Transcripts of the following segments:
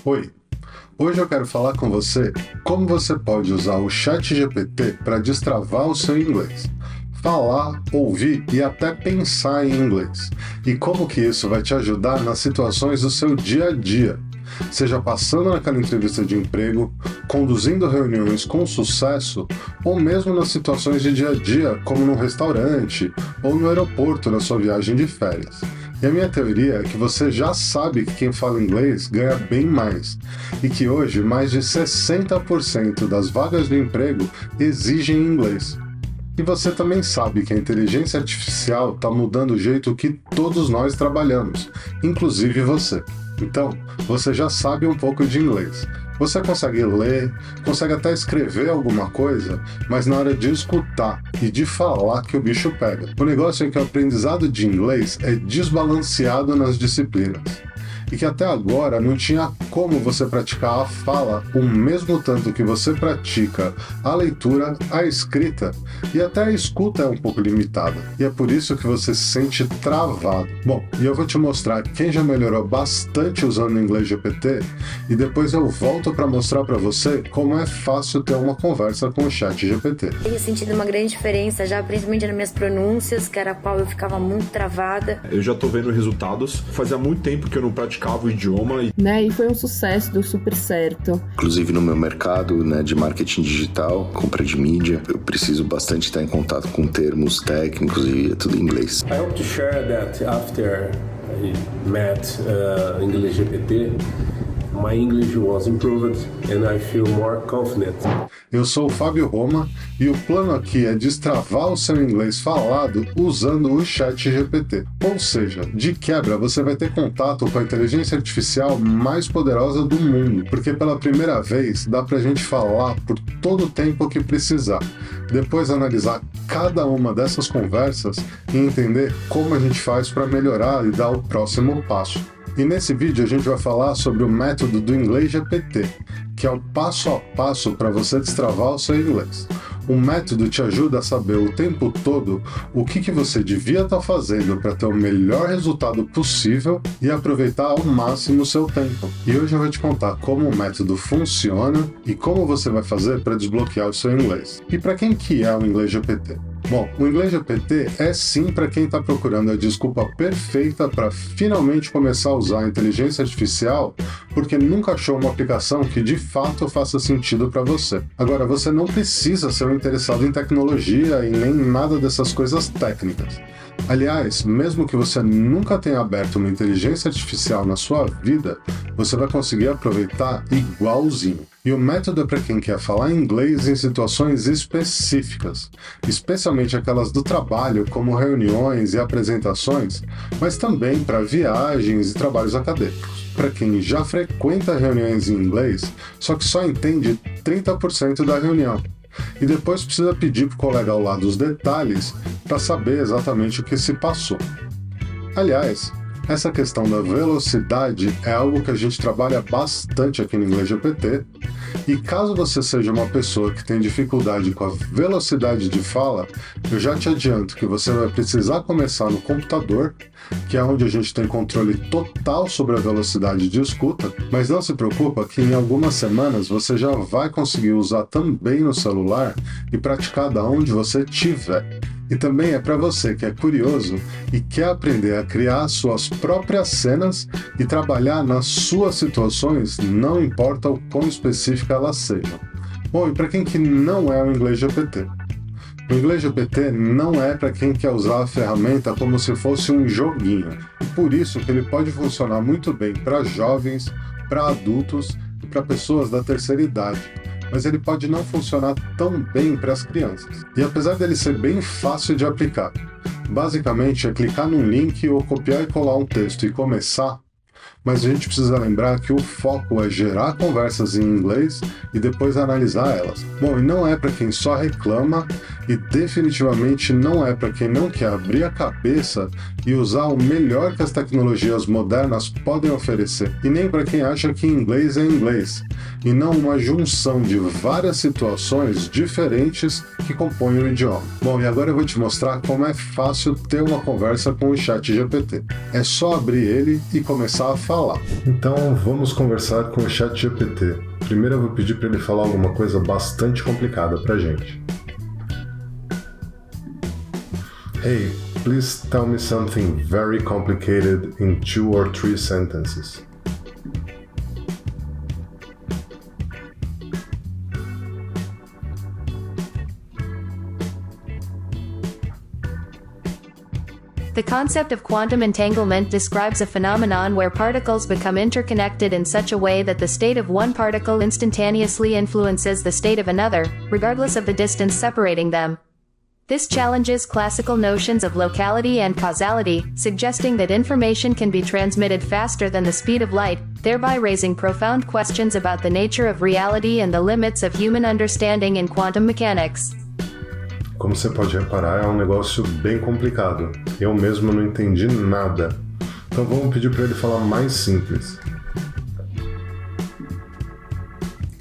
Oi, hoje eu quero falar com você como você pode usar o ChatGPT para destravar o seu inglês. Falar, ouvir e até pensar em inglês. E como que isso vai te ajudar nas situações do seu dia a dia. Seja passando naquela entrevista de emprego, conduzindo reuniões com sucesso, ou mesmo nas situações de dia a dia, como num restaurante ou no aeroporto na sua viagem de férias. E a minha teoria é que você já sabe que quem fala inglês ganha bem mais, e que hoje mais de 60% das vagas de emprego exigem inglês. E você também sabe que a inteligência artificial está mudando o jeito que todos nós trabalhamos, inclusive você. Então, você já sabe um pouco de inglês. Você consegue ler, consegue até escrever alguma coisa, mas na hora de escutar e de falar que o bicho pega. O negócio é que o aprendizado de inglês é desbalanceado nas disciplinas. E que até agora não tinha como você praticar a fala o mesmo tanto que você pratica a leitura, a escrita, e até a escuta é um pouco limitada. E é por isso que você se sente travado. Bom, e eu vou te mostrar quem já melhorou bastante usando o inglês GPT, e depois eu volto para mostrar para você como é fácil ter uma conversa com o ChatGPT. Tenho sentido uma grande diferença já, principalmente nas minhas pronúncias, que era a qual eu ficava muito travada. Eu já tô vendo resultados. Fazia muito tempo que eu não praticava o idioma. E foi um sucesso, deu super certo. Inclusive no meu mercado, de marketing digital, compra de mídia, eu preciso bastante estar em contato com termos técnicos e é tudo em inglês. I hope to share that after I met English GPT, my English was improved and I feel more confident. Eu sou o Fábio Roma e o plano aqui é destravar o seu inglês falado usando o ChatGPT. Ou seja, de quebra você vai ter contato com a inteligência artificial mais poderosa do mundo, porque pela primeira vez dá pra gente falar por todo o tempo que precisar. Depois analisar cada uma dessas conversas e entender como a gente faz para melhorar e dar o próximo passo. E nesse vídeo a gente vai falar sobre o método do Inglês GPT, que é o passo a passo para você destravar o seu inglês. O método te ajuda a saber o tempo todo o que você devia estar fazendo para ter o melhor resultado possível e aproveitar ao máximo o seu tempo. E hoje eu vou te contar como o método funciona e como você vai fazer para desbloquear o seu inglês. E para quem que é o Inglês GPT? Bom, o Inglês GPT é sim para quem está procurando a desculpa perfeita para finalmente começar a usar a inteligência artificial porque nunca achou uma aplicação que de fato faça sentido para você. Agora, você não precisa ser um interessado em tecnologia e nem nada dessas coisas técnicas. Aliás, mesmo que você nunca tenha aberto uma inteligência artificial na sua vida, você vai conseguir aproveitar igualzinho. E o método é para quem quer falar inglês em situações específicas, especialmente aquelas do trabalho, como reuniões e apresentações, mas também para viagens e trabalhos acadêmicos. Para quem já frequenta reuniões em inglês, só que só entende 30% da reunião. E depois precisa pedir para o colega ao lado os detalhes para saber exatamente o que se passou. Aliás, essa questão da velocidade é algo que a gente trabalha bastante aqui no Inglês GPT, e caso você seja uma pessoa que tem dificuldade com a velocidade de fala, eu já te adianto que você vai precisar começar no computador, que é onde a gente tem controle total sobre a velocidade de escuta, mas não se preocupa que em algumas semanas você já vai conseguir usar também no celular e praticar da onde você estiver. E também é para você que é curioso e quer aprender a criar suas próprias cenas e trabalhar nas suas situações, não importa o quão específica elas sejam. Bom, e para quem que não é o Inglês GPT? O Inglês GPT não é para quem quer usar a ferramenta como se fosse um joguinho. E por isso que ele pode funcionar muito bem para jovens, para adultos e para pessoas da terceira idade. Mas ele pode não funcionar tão bem para as crianças. E apesar dele ser bem fácil de aplicar, basicamente é clicar num link ou copiar e colar um texto e começar, mas a gente precisa lembrar que o foco é gerar conversas em inglês e depois analisar elas. Bom, e não é para quem só reclama e definitivamente não é para quem não quer abrir a cabeça e usar o melhor que as tecnologias modernas podem oferecer, e nem para quem acha que inglês é inglês, e não uma junção de várias situações diferentes que compõem o idioma. Bom, e agora eu vou te mostrar como é fácil ter uma conversa com o ChatGPT. É só abrir ele e começar a falar. Então vamos conversar com o ChatGPT. Primeiro eu vou pedir para ele falar alguma coisa bastante complicada pra gente. Hey, please tell me something very complicated in 2 or 3 sentences. The concept of quantum entanglement describes a phenomenon where particles become interconnected in such a way that the state of one particle instantaneously influences the state of another, regardless of the distance separating them. This challenges classical notions of locality and causality, suggesting that information can be transmitted faster than the speed of light, thereby raising profound questions about the nature of reality and the limits of human understanding in quantum mechanics. Como você pode reparar, é um negócio bem complicado. Eu mesmo não entendi nada. Então vamos pedir para ele falar mais simples.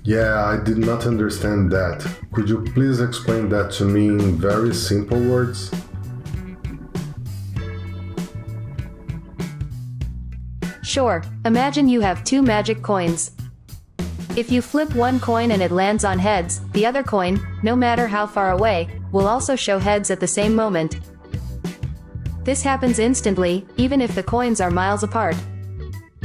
Yeah, I did not understand that. Could you please explain that to me in very simple words? Sure, imagine you have 2 magic coins. If you flip one coin and it lands on heads, the other coin, no matter how far away, will also show heads at the same moment. This happens instantly, even if the coins are miles apart.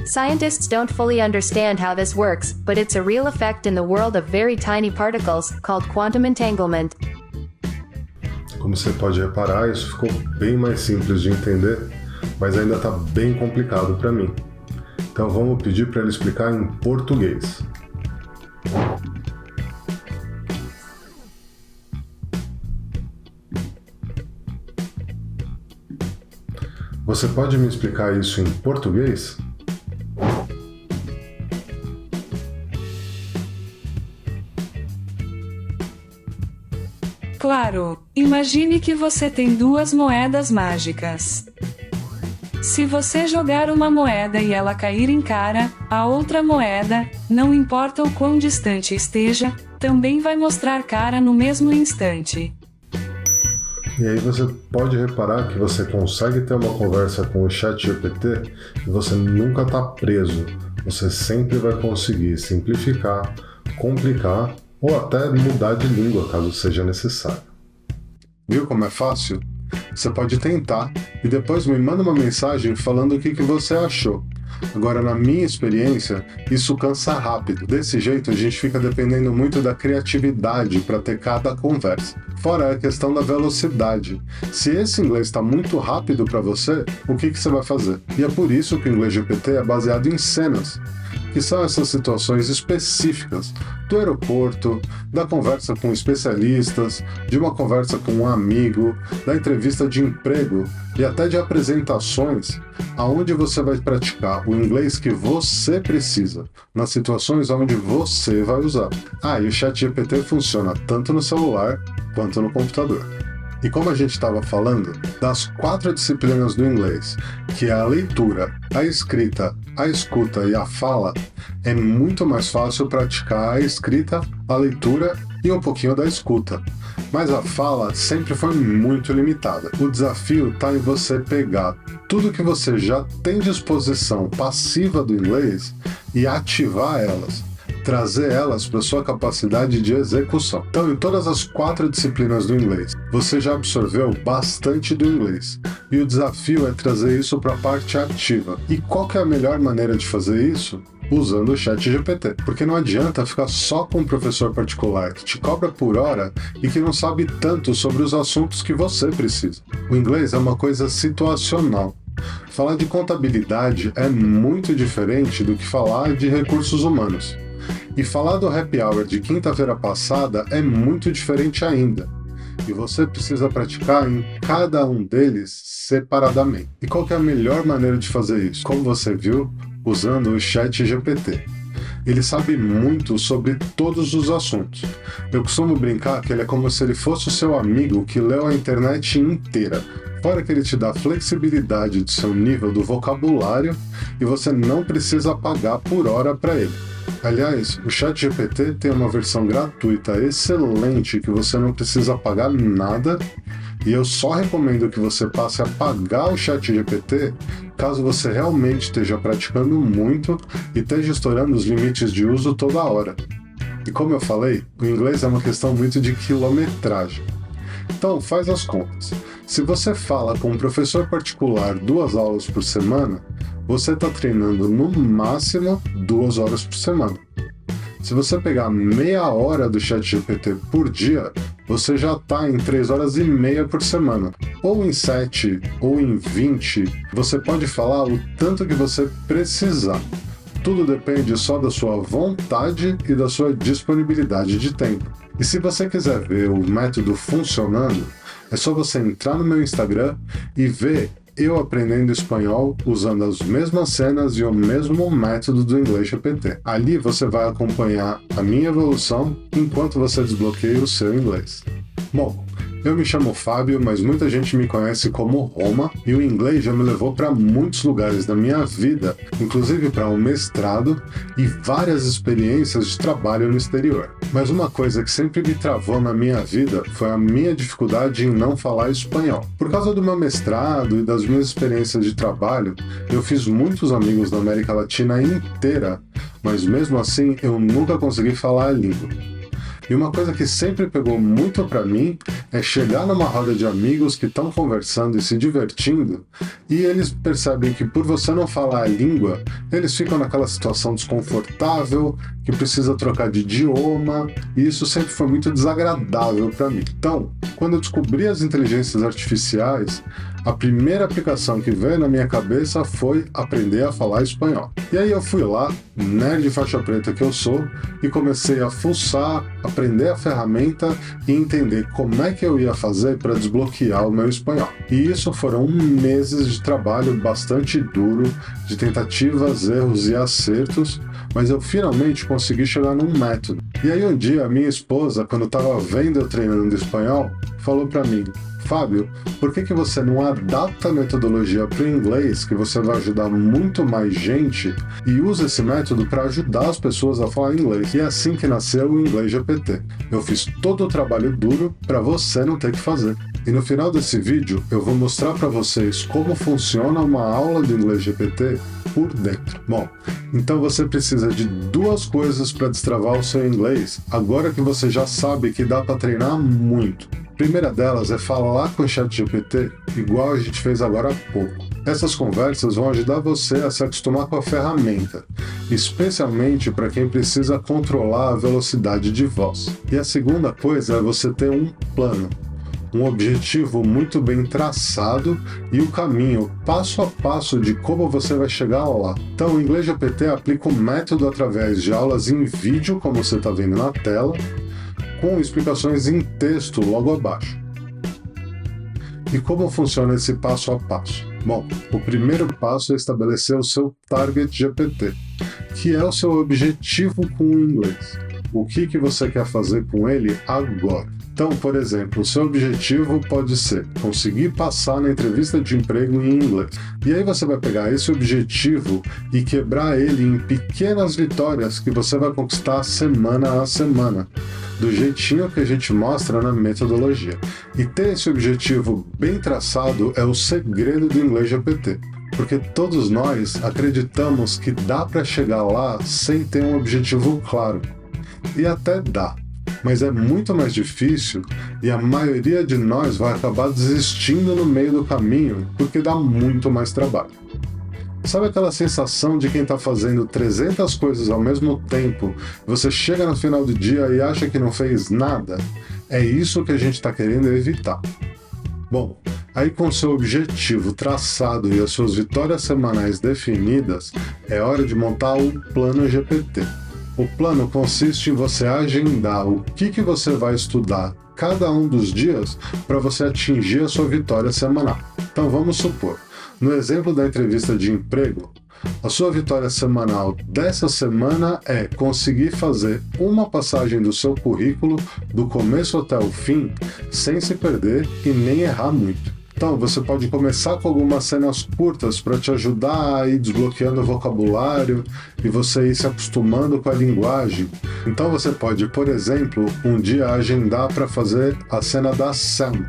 Scientists don't fully understand how this works, but it's a real effect in the world of very tiny particles, called quantum entanglement. Como você pode reparar, isso ficou bem mais simples de entender, mas ainda está bem complicado para mim. Então vamos pedir para ele explicar em português. Você pode me explicar isso em português? Claro, imagine que você tem 2 moedas mágicas. Se você jogar uma moeda e ela cair em cara, a outra moeda, não importa o quão distante esteja, também vai mostrar cara no mesmo instante. E aí você pode reparar que você consegue ter uma conversa com o ChatGPT e você nunca está preso. Você sempre vai conseguir simplificar, complicar ou até mudar de língua caso seja necessário. Viu como é fácil? Você pode tentar e depois me manda uma mensagem falando o que você achou. Agora, na minha experiência, isso cansa rápido. Desse jeito, a gente fica dependendo muito da criatividade para ter cada conversa. Fora a questão da velocidade. Se esse inglês está muito rápido para você, o que você vai fazer? E é por isso que o inglês GPT é baseado em cenas, que são essas situações específicas do aeroporto, da conversa com especialistas, de uma conversa com um amigo, da entrevista de emprego e até de apresentações, aonde você vai praticar o inglês que você precisa, nas situações onde você vai usar. E o ChatGPT funciona tanto no celular quanto no computador. E como a gente estava falando, das 4 disciplinas do inglês, que é a leitura, a escrita, a escuta e a fala, é muito mais fácil praticar a escrita, a leitura e um pouquinho da escuta. Mas a fala sempre foi muito limitada. O desafio está em você pegar tudo que você já tem disposição passiva do inglês e ativar elas. Trazer elas para sua capacidade de execução. Então, em todas as 4 disciplinas do inglês, você já absorveu bastante do inglês. E o desafio é trazer isso para a parte ativa. E qual que é a melhor maneira de fazer isso? Usando o ChatGPT. Porque não adianta ficar só com um professor particular que te cobra por hora e que não sabe tanto sobre os assuntos que você precisa. O inglês é uma coisa situacional. Falar de contabilidade é muito diferente do que falar de recursos humanos. E falar do happy hour de quinta-feira passada é muito diferente ainda. E você precisa praticar em cada um deles separadamente. E qual que é a melhor maneira de fazer isso? Como você viu, usando o ChatGPT. Ele sabe muito sobre todos os assuntos. Eu costumo brincar que ele é como se ele fosse o seu amigo que leu a internet inteira. Fora que ele te dá flexibilidade do seu nível do vocabulário e você não precisa pagar por hora para ele. Aliás, o ChatGPT tem uma versão gratuita excelente que você não precisa pagar nada, e eu só recomendo que você passe a pagar o ChatGPT caso você realmente esteja praticando muito e esteja estourando os limites de uso toda hora. E como eu falei, o inglês é uma questão muito de quilometragem. Então faz as contas. Se você fala com um professor particular 2 aulas por semana, você está treinando no máximo 2 horas por semana. Se você pegar meia hora do ChatGPT por dia, você já está em 3 horas e meia por semana. Ou em 7, ou em 20, você pode falar o tanto que você precisar. Tudo depende só da sua vontade e da sua disponibilidade de tempo. E se você quiser ver o método funcionando, é só você entrar no meu Instagram e ver eu aprendendo espanhol usando as mesmas cenas e o mesmo método do Inglês GPT. Ali você vai acompanhar a minha evolução enquanto você desbloqueia o seu inglês. Bom, eu me chamo Fábio, mas muita gente me conhece como Roma, e o inglês já me levou para muitos lugares da minha vida, inclusive para um mestrado e várias experiências de trabalho no exterior. Mas uma coisa que sempre me travou na minha vida foi a minha dificuldade em não falar espanhol. Por causa do meu mestrado e das minhas experiências de trabalho, eu fiz muitos amigos na América Latina inteira, mas mesmo assim eu nunca consegui falar a língua. E uma coisa que sempre pegou muito pra mim é chegar numa roda de amigos que estão conversando e se divertindo, e eles percebem que por você não falar a língua, eles ficam naquela situação desconfortável, que precisa trocar de idioma, e isso sempre foi muito desagradável pra mim. Então, quando eu descobri as inteligências artificiais, a primeira aplicação que veio na minha cabeça foi aprender a falar espanhol. E aí eu fui lá, nerd faixa preta que eu sou, e comecei a fuçar, aprender a ferramenta e entender como é que eu ia fazer para desbloquear o meu espanhol. E isso foram meses de trabalho bastante duro, de tentativas, erros e acertos, mas eu finalmente consegui chegar num método. E aí um dia a minha esposa, quando estava vendo eu treinando espanhol, falou para mim: Fábio, por que você não adapta a metodologia para o inglês, que você vai ajudar muito mais gente, e usa esse método para ajudar as pessoas a falar inglês? E é assim que nasceu o Inglês GPT. Eu fiz todo o trabalho duro para você não ter que fazer. E no final desse vídeo eu vou mostrar para vocês como funciona uma aula do Inglês GPT por dentro. Bom, então você precisa de 2 coisas para destravar o seu inglês, agora que você já sabe que dá para treinar muito. A primeira delas é falar com o ChatGPT, igual a gente fez agora há pouco. Essas conversas vão ajudar você a se acostumar com a ferramenta, especialmente para quem precisa controlar a velocidade de voz. E a segunda coisa é você ter um plano, um objetivo muito bem traçado e o caminho passo a passo de como você vai chegar lá. Então o Inglês GPT aplica o método através de aulas em vídeo, como você está vendo na tela, com explicações em texto logo abaixo. E como funciona esse passo a passo? Bom, o primeiro passo é estabelecer o seu Target GPT, que é o seu objetivo com o inglês. O que você quer fazer com ele agora? Então, por exemplo, o seu objetivo pode ser conseguir passar na entrevista de emprego em inglês. E aí você vai pegar esse objetivo e quebrar ele em pequenas vitórias que você vai conquistar semana a semana, do jeitinho que a gente mostra na metodologia. E ter esse objetivo bem traçado é o segredo do Inglês GPT. Porque todos nós acreditamos que dá para chegar lá sem ter um objetivo claro. E até dá. Mas é muito mais difícil e a maioria de nós vai acabar desistindo no meio do caminho porque dá muito mais trabalho. Sabe aquela sensação de quem está fazendo 300 coisas ao mesmo tempo, você chega no final do dia e acha que não fez nada? É isso que a gente está querendo evitar. Bom, aí com seu objetivo traçado e as suas vitórias semanais definidas, é hora de montar o plano GPT. O plano consiste em você agendar o que você vai estudar cada um dos dias para você atingir a sua vitória semanal. Então vamos supor, no exemplo da entrevista de emprego, A sua vitória semanal dessa semana é conseguir fazer uma passagem do seu currículo do começo até o fim sem se perder e nem errar muito. Então, você pode começar com algumas cenas curtas para te ajudar a ir desbloqueando o vocabulário e você ir se acostumando com a linguagem. Então, você pode, por exemplo, um dia agendar para fazer a cena da Sam,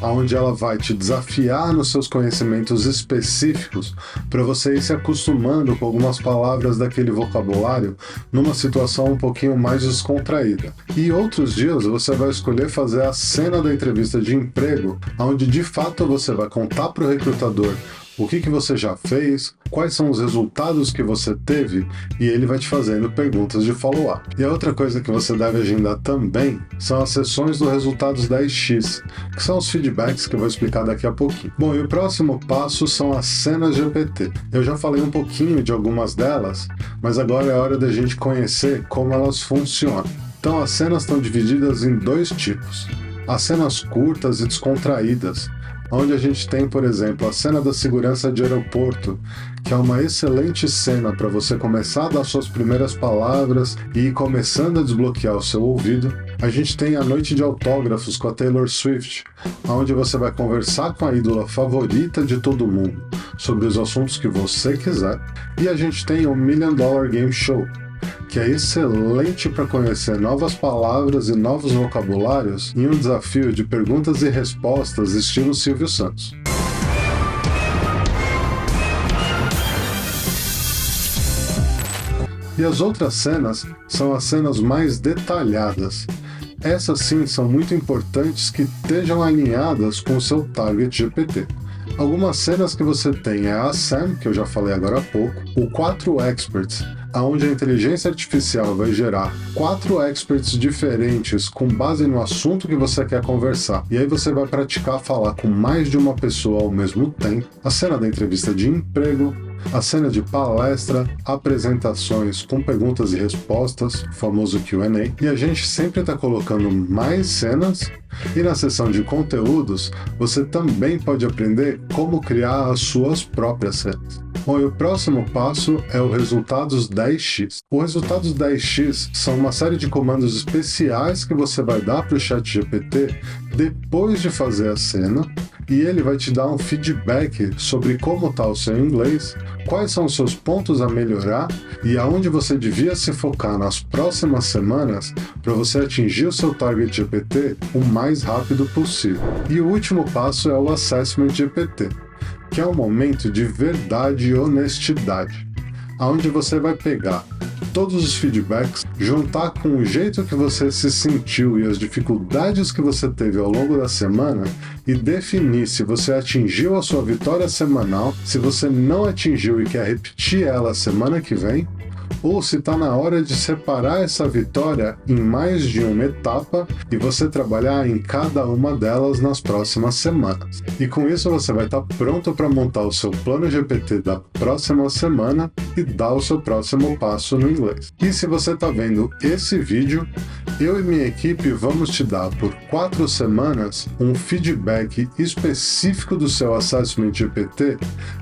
onde ela vai te desafiar nos seus conhecimentos específicos para você ir se acostumando com algumas palavras daquele vocabulário numa situação um pouquinho mais descontraída. E outros dias você vai escolher fazer a cena da entrevista de emprego, onde de fato você vai contar para o recrutador o que você já fez, quais são os resultados que você teve, e ele vai te fazendo perguntas de follow-up. E a outra coisa que você deve agendar também são as sessões dos resultados 10x, que são os feedbacks que eu vou explicar daqui a pouquinho. Bom, e o próximo passo são as cenas GPT. Eu já falei um pouquinho de algumas delas, mas agora é hora da gente conhecer como elas funcionam. Então, as cenas estão divididas em dois tipos. As cenas curtas e descontraídas, onde a gente tem, por exemplo, a cena da segurança de aeroporto, que é uma excelente cena para você começar a dar suas primeiras palavras e ir começando a desbloquear o seu ouvido. A gente tem a noite de autógrafos com a Taylor Swift, onde você vai conversar com a ídola favorita de todo mundo sobre os assuntos que você quiser. E a gente tem o $1 Million Game Show, que é excelente para conhecer novas palavras e novos vocabulários em um desafio de perguntas e respostas estilo Silvio Santos. E as outras cenas são as cenas mais detalhadas. Essas sim são muito importantes que estejam alinhadas com o seu target GPT. Algumas cenas que você tem é a Sam, que eu já falei agora há pouco, o 4 Experts, onde a inteligência artificial vai gerar 4 experts diferentes com base no assunto que você quer conversar. E aí você vai praticar falar com mais de uma pessoa ao mesmo tempo. A cena da entrevista de emprego, a cena de palestra, apresentações com perguntas e respostas, o famoso Q&A. E a gente sempre está colocando mais cenas. E na seção de conteúdos, você também pode aprender como criar as suas próprias cenas. Bom, e o próximo passo é o Resultados 10x. O Resultados 10x são uma série de comandos especiais que você vai dar para o ChatGPT depois de fazer a cena, e ele vai te dar um feedback sobre como está o seu inglês, quais são os seus pontos a melhorar e aonde você devia se focar nas próximas semanas para você atingir o seu target GPT o mais rápido possível. E o último passo é o Assessment GPT, que é um momento de verdade e honestidade, onde você vai pegar todos os feedbacks, juntar com o jeito que você se sentiu e as dificuldades que você teve ao longo da semana e definir se você atingiu a sua vitória semanal, se você não atingiu e quer repetir ela semana que vem, ou se está na hora de separar essa vitória em mais de uma etapa e você trabalhar em cada uma delas nas próximas semanas. E com isso você vai estar pronto para montar o seu plano GPT da próxima semana e dar o seu próximo passo no inglês. E se você está vendo esse vídeo, eu e minha equipe vamos te dar por 4 semanas um feedback específico do seu Assessment GPT,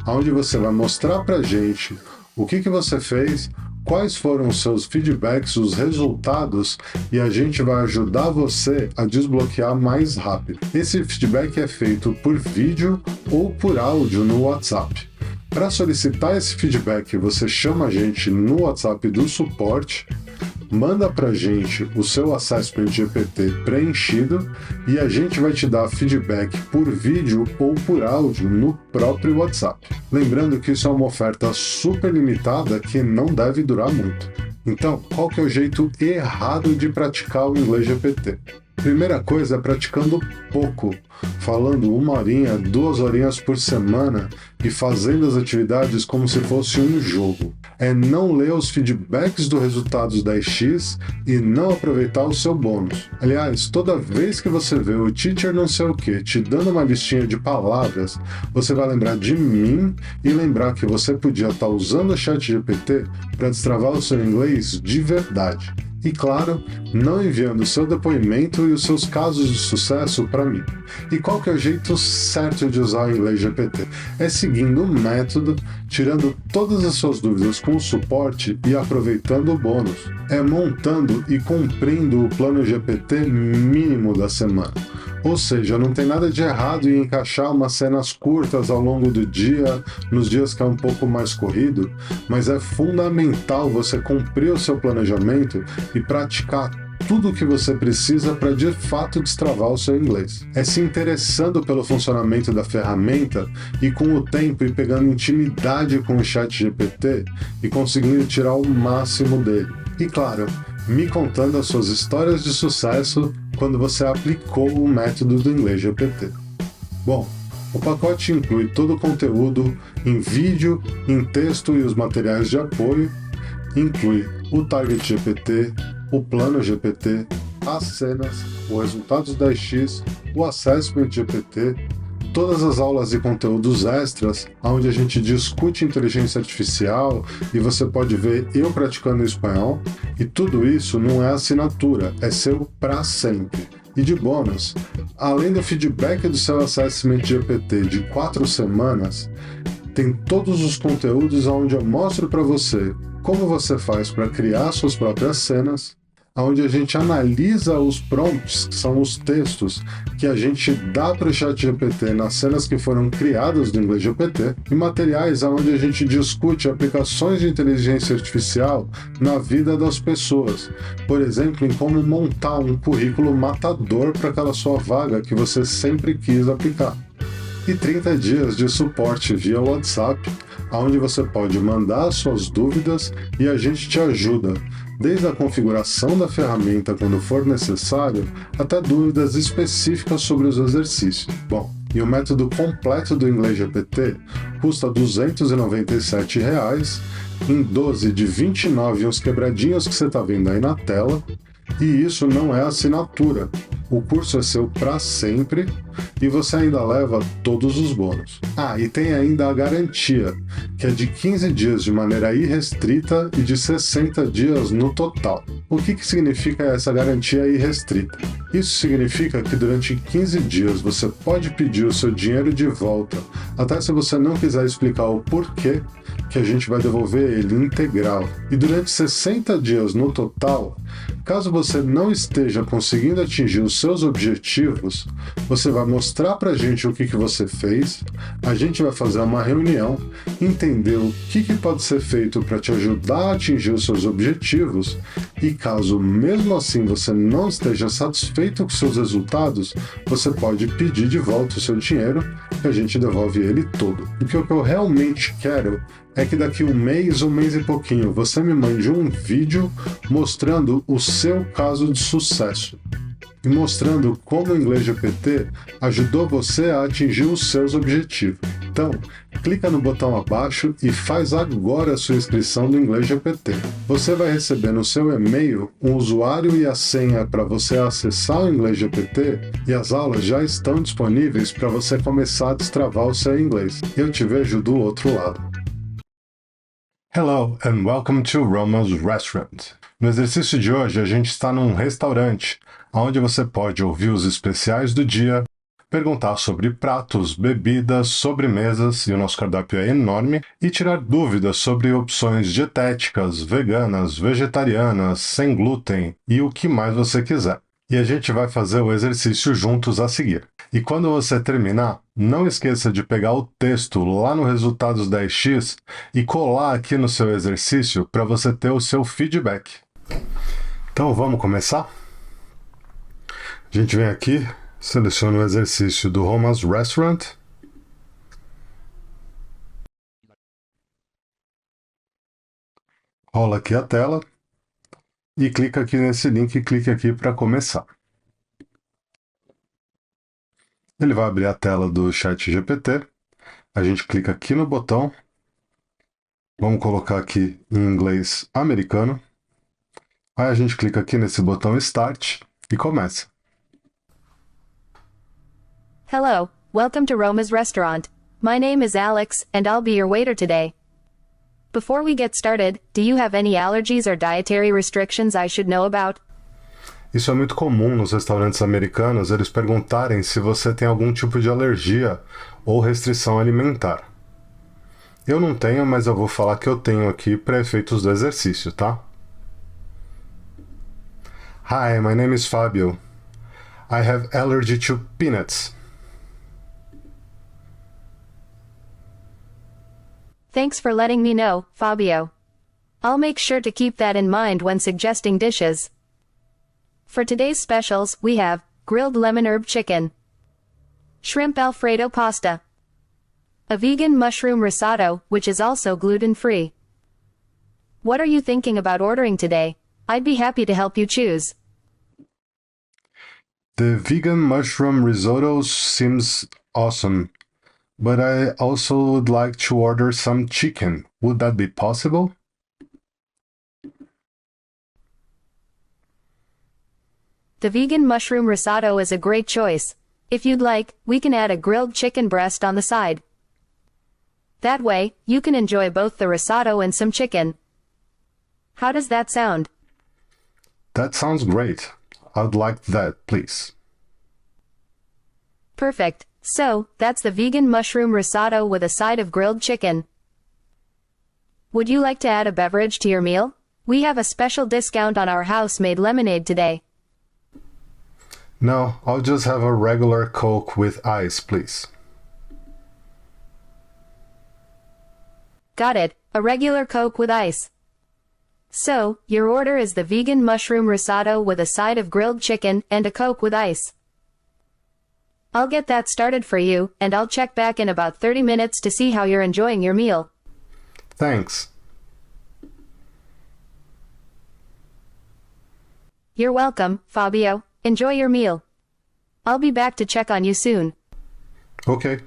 onde você vai mostrar para a gente o que você fez, quais foram os seus feedbacks, os resultados, e a gente vai ajudar você a desbloquear mais rápido. Esse feedback é feito por vídeo ou por áudio no WhatsApp. Para solicitar esse feedback, você chama a gente no WhatsApp do suporte, manda pra gente o seu Assessment GPT preenchido e a gente vai te dar feedback por vídeo ou por áudio no próprio WhatsApp. Lembrando que isso é uma oferta super limitada que não deve durar muito. Então, qual que é o jeito errado de praticar o inglês GPT? Primeira coisa é praticando pouco, falando 1 horinha, 2 horinhas por semana e fazendo as atividades como se fosse um jogo. É não ler os feedbacks do Resultados 10x e não aproveitar o seu bônus. Aliás, toda vez que você vê o teacher não sei o que te dando uma listinha de palavras, você vai lembrar de mim e lembrar que você podia estar usando o ChatGPT para destravar o seu inglês de verdade. E claro, não enviando o seu depoimento e os seus casos de sucesso para mim. E qual que é o jeito certo de usar o inglês GPT? É seguir seguindo o método, tirando todas as suas dúvidas com o suporte e aproveitando o bônus. É montando e cumprindo o plano GPT mínimo da semana. Ou seja, não tem nada de errado em encaixar umas cenas curtas ao longo do dia, nos dias que é um pouco mais corrido, mas é fundamental você cumprir o seu planejamento e praticar tudo o que você precisa para de fato destravar o seu inglês. É se interessando pelo funcionamento da ferramenta e com o tempo ir pegando intimidade com o ChatGPT e conseguindo tirar o máximo dele. E claro, me contando as suas histórias de sucesso quando você aplicou o método do Inglês GPT. Bom, o pacote inclui todo o conteúdo em vídeo, em texto e os materiais de apoio, inclui o Target GPT, o Plano GPT, as cenas, os resultados da X, o Assessment GPT, todas as aulas e conteúdos extras, onde a gente discute inteligência artificial e você pode ver eu praticando espanhol, e tudo isso não é assinatura, é seu pra sempre. E de bônus, além do feedback do seu Assessment GPT de 4 semanas, tem todos os conteúdos onde eu mostro para você como você faz para criar suas próprias cenas, onde a gente analisa os prompts, que são os textos que a gente dá para o ChatGPT nas cenas que foram criadas no Inglês GPT, e materiais onde a gente discute aplicações de inteligência artificial na vida das pessoas. Por exemplo, em como montar um currículo matador para aquela sua vaga que você sempre quis aplicar. E 30 dias de suporte via WhatsApp, onde você pode mandar suas dúvidas e a gente te ajuda, desde a configuração da ferramenta quando for necessário, até dúvidas específicas sobre os exercícios. Bom, e o método completo do Inglês GPT custa R$ 297, em 12 de 29 uns quebradinhos que você está vendo aí na tela, e isso não é assinatura. O curso é seu para sempre e você ainda leva todos os bônus. Ah, e tem ainda a garantia, que é de 15 dias de maneira irrestrita e de 60 dias no total. O que significa essa garantia irrestrita? Isso significa que durante 15 dias você pode pedir o seu dinheiro de volta, até se você não quiser explicar o porquê, que a gente vai devolver ele integral. E durante 60 dias no total, caso você não esteja conseguindo atingir os seus objetivos, você vai mostrar pra gente o que você fez, a gente vai fazer uma reunião, entender o que pode ser feito para te ajudar a atingir os seus objetivos, e caso mesmo assim você não esteja satisfeito com seus resultados, você pode pedir de volta o seu dinheiro e a gente devolve ele todo. Porque o que eu realmente quero é que daqui um mês e pouquinho, você me mande um vídeo mostrando o seu caso de sucesso e mostrando como o Inglês GPT ajudou você a atingir os seus objetivos. Então, clica no botão abaixo e faz agora a sua inscrição no Inglês GPT. Você vai receber no seu e-mail um usuário e a senha para você acessar o Inglês GPT, e as aulas já estão disponíveis para você começar a destravar o seu inglês. Eu te vejo do outro lado. Hello and welcome to Roma's Restaurant. No exercício de hoje, a gente está num restaurante, onde você pode ouvir os especiais do dia, perguntar sobre pratos, bebidas, sobremesas, e o nosso cardápio é enorme, e tirar dúvidas sobre opções dietéticas, veganas, vegetarianas, sem glúten e o que mais você quiser. E a gente vai fazer o exercício juntos a seguir. E quando você terminar, não esqueça de pegar o texto lá no Resultados 10x e colar aqui no seu exercício para você ter o seu feedback. Então vamos começar? A gente vem aqui, seleciona o exercício do Roma's Restaurant. Rola aqui a tela. E clica aqui nesse link e clique aqui para começar. Ele vai abrir a tela do ChatGPT. A gente clica aqui no botão. Vamos colocar aqui em inglês americano. Aí a gente clica aqui nesse botão Start e começa. Hello, welcome to Roma's Restaurant. My name is Alex, and I'll be your waiter today. Before we get started, do you have any allergies or dietary restrictions I should know about? Isso é muito comum nos restaurantes americanos, eles perguntarem se você tem algum tipo de alergia ou restrição alimentar. Eu não tenho, mas eu vou falar que eu tenho aqui para efeitos do exercício, tá? Hi, my name is Fabio. I have allergy to peanuts. Thanks for letting me know, Fabio. I'll make sure to keep that in mind when suggesting dishes. For today's specials, we have grilled lemon herb chicken, shrimp Alfredo pasta, a vegan mushroom risotto, which is also gluten-free. What are you thinking about ordering today? I'd be happy to help you choose. The vegan mushroom risotto seems awesome, but I also would like to order some chicken. Would that be possible? The vegan mushroom risotto is a great choice. If you'd like, we can add a grilled chicken breast on the side. That way, you can enjoy both the risotto and some chicken. How does that sound? That sounds great. I'd like that, please. Perfect. So, that's the vegan mushroom risotto with a side of grilled chicken. Would you like to add a beverage to your meal? We have a special discount on our house-made lemonade today. No, I'll just have a regular Coke with ice, please. Got it, a regular Coke with ice. So, your order is the vegan mushroom risotto with a side of grilled chicken and a Coke with ice. I'll get that started for you, and I'll check back in about 30 minutes to see how you're enjoying your meal. Thanks. You're welcome, Fabio. Enjoy your meal. I'll be back to check on you soon. Okay.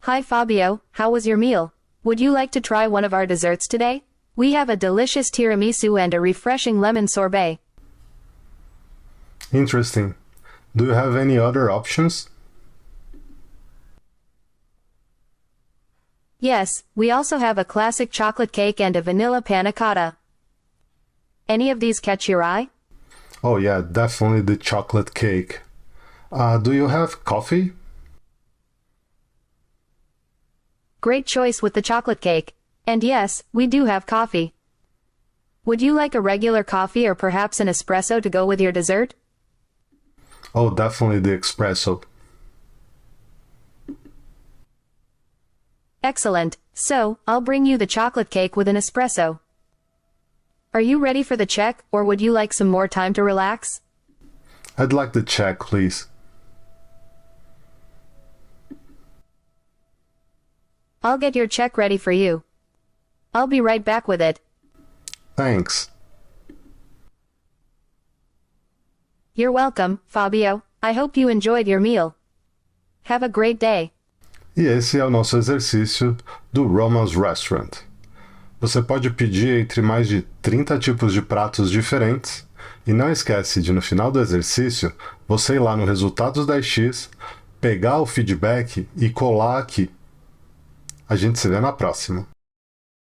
Hi Fabio, how was your meal? Would you like to try one of our desserts today? We have a delicious tiramisu and a refreshing lemon sorbet. Interesting. Do you have any other options? Yes, we also have a classic chocolate cake and a vanilla panna cotta. Any of these catch your eye? Oh yeah, definitely the chocolate cake. Do you have coffee? Great choice with the chocolate cake. And yes, we do have coffee. Would you like a regular coffee or perhaps an espresso to go with your dessert? Oh, definitely the espresso. Excellent. So, I'll bring you the chocolate cake with an espresso. Are you ready for the check, or would you like some more time to relax? I'd like the check, please. I'll get your check ready for you. I'll be right back with it. Thanks. You're welcome, Fabio. I hope you enjoyed your meal. Have a great day. E esse é o nosso exercício do Roma's Restaurant. Você pode pedir entre mais de 30 tipos de pratos diferentes e não esquece de, no final do exercício, você ir lá no Resultados 10x, pegar o feedback e colar aqui. A gente se vê na próxima.